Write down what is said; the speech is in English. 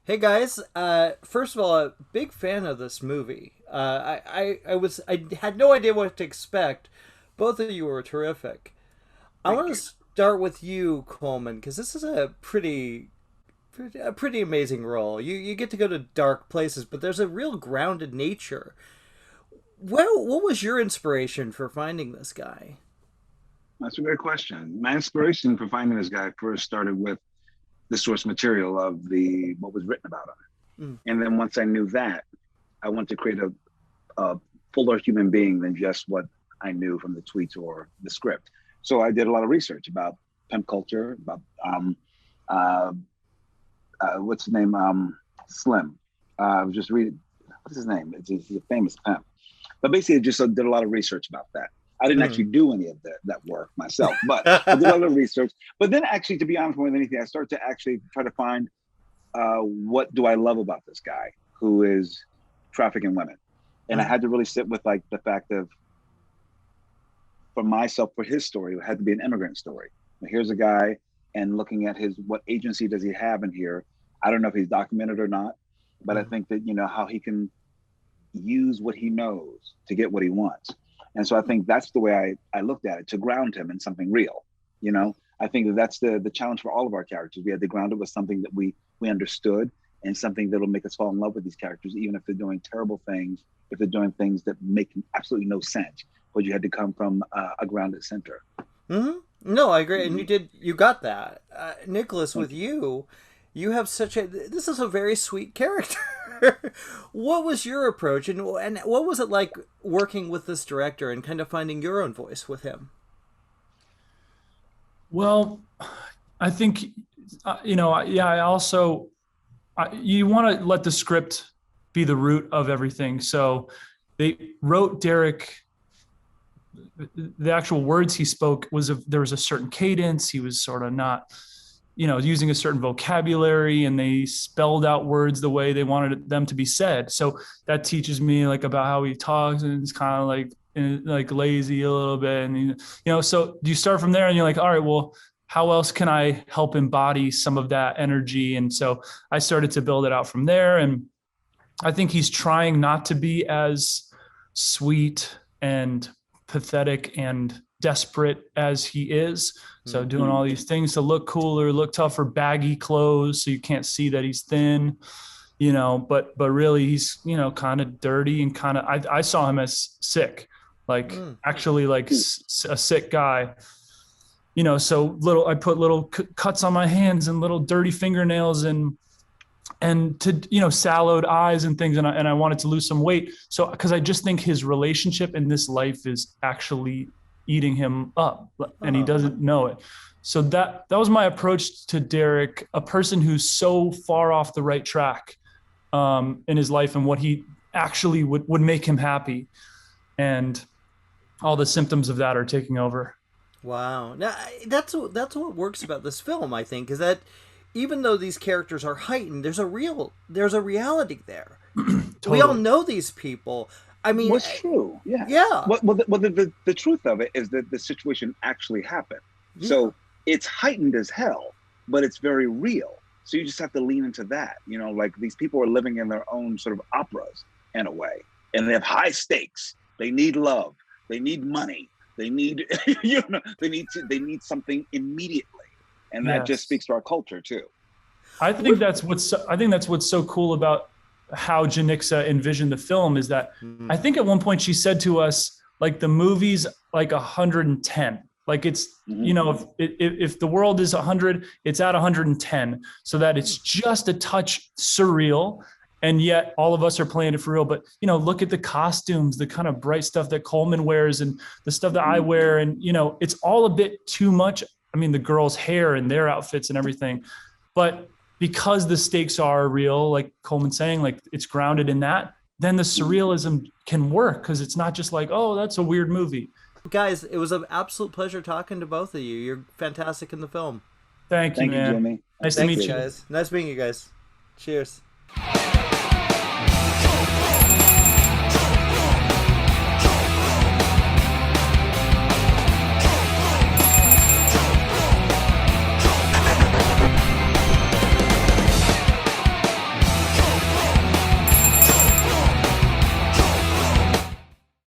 Hey guys, first of all, a big fan of this movie. I had no idea what to expect. Both of you were terrific. I Thank want to you. start with you, Coleman, because this is a pretty amazing role. You get to go to dark places, but there's a real grounded nature. What was your inspiration for finding this guy? That's a great question. My inspiration for finding this guy first started with the source material of the what was written about him, Mm. and then once I knew that, I wanted to create a fuller human being than just what I knew from the tweets or the script. So I did a lot of research about pimp culture, about uh, what's his name, Slim. I was just reading what's his name. He's a famous pimp. But basically, I just did a lot of research about that. I didn't Mm. actually do any of that work myself, but I did a lot of research. But then, actually, to be honest, more than anything, I started to actually try to find what do I love about this guy who is trafficking women, and I Mm. had to really sit with like the fact of for myself for his story, it had to be an immigrant story. Here's a guy, and looking at his what agency does he have in here? I don't know if he's documented or not, but I Mm. think that how he can use what he knows to get what he wants. And so I think that's the way I looked at it to ground him in something real. I think that that's the challenge for all of our characters. We had to ground it with something that we understood and something that'll make us fall in love with these characters, even if they're doing terrible things, if they're doing things that make absolutely no sense. But you had to come from a grounded center. Hmm. No, I agree, and Mm-hmm. you got that, Nicholas. Thank With you. you, you have such a. This is a very sweet character. What was your approach, and what was it like working with this director and kind of finding your own voice with him? Well, I think, yeah, I also, you want to let the script be the root of everything. So they wrote Derek, the actual words he spoke there was a certain cadence. He was sort of not, using a certain vocabulary, and they spelled out words the way they wanted them to be said. So that teaches me like about how he talks, and it's kind of like lazy a little bit. And, so you start from there and you're like, all right, well, how else can I help embody some of that energy? And so I started to build it out from there. And I think he's trying not to be as sweet and pathetic and desperate as he is. So Mm. doing all these things to look cooler, look tougher, baggy clothes so you can't see that he's thin, but really he's, kind of dirty and kind of I saw him as sick, like Mm. actually like a sick guy. So little I put little cuts on my hands and little dirty fingernails and to sallowed eyes and things, and I wanted to lose some weight, so because I just think his relationship in this life is actually eating him up, and he Oh. doesn't know it. So that was my approach to Derek, a person who's so far off the right track in his life, and what he actually would make him happy, and all the symptoms of that are taking over. Wow. Now, that's what works about this film. I think is that even though these characters are heightened, there's a reality there. We all Totally. know these people. I mean, What's true? Yeah. yeah, The truth of it is that the situation actually happened. yeah. So it's heightened as hell, but it's very real. So you just have to lean into that. Like these people are living in their own sort of operas in a way, and they have high stakes. They need love. They need money. They need, they need something immediately, and that just Yes. speaks to our culture too. What? I think that's what's so cool about how Janicza envisioned the film, is that I Mm. think at one point she said to us, like, the movie's like 110. Like, it's, Mm-hmm. if the world is 100, it's at 110, so that it's just a touch surreal, and yet all of us are playing it for real. But look at the costumes, the kind of bright stuff that Coleman wears, and the stuff that I Mm-hmm. wear, and it's all a bit too much. I mean, the girls' hair and their outfits and everything, but because the stakes are real, like Coleman's saying, like it's grounded in that, then the surrealism can work, because it's not just like, oh, that's a weird movie. Guys, it was an absolute pleasure talking to both of you. You're fantastic in the film. Thank you, Thank you, man. Jimmy. I Nice to Thanks, meet appreciate it. you. guys. Nice meeting you guys. Cheers.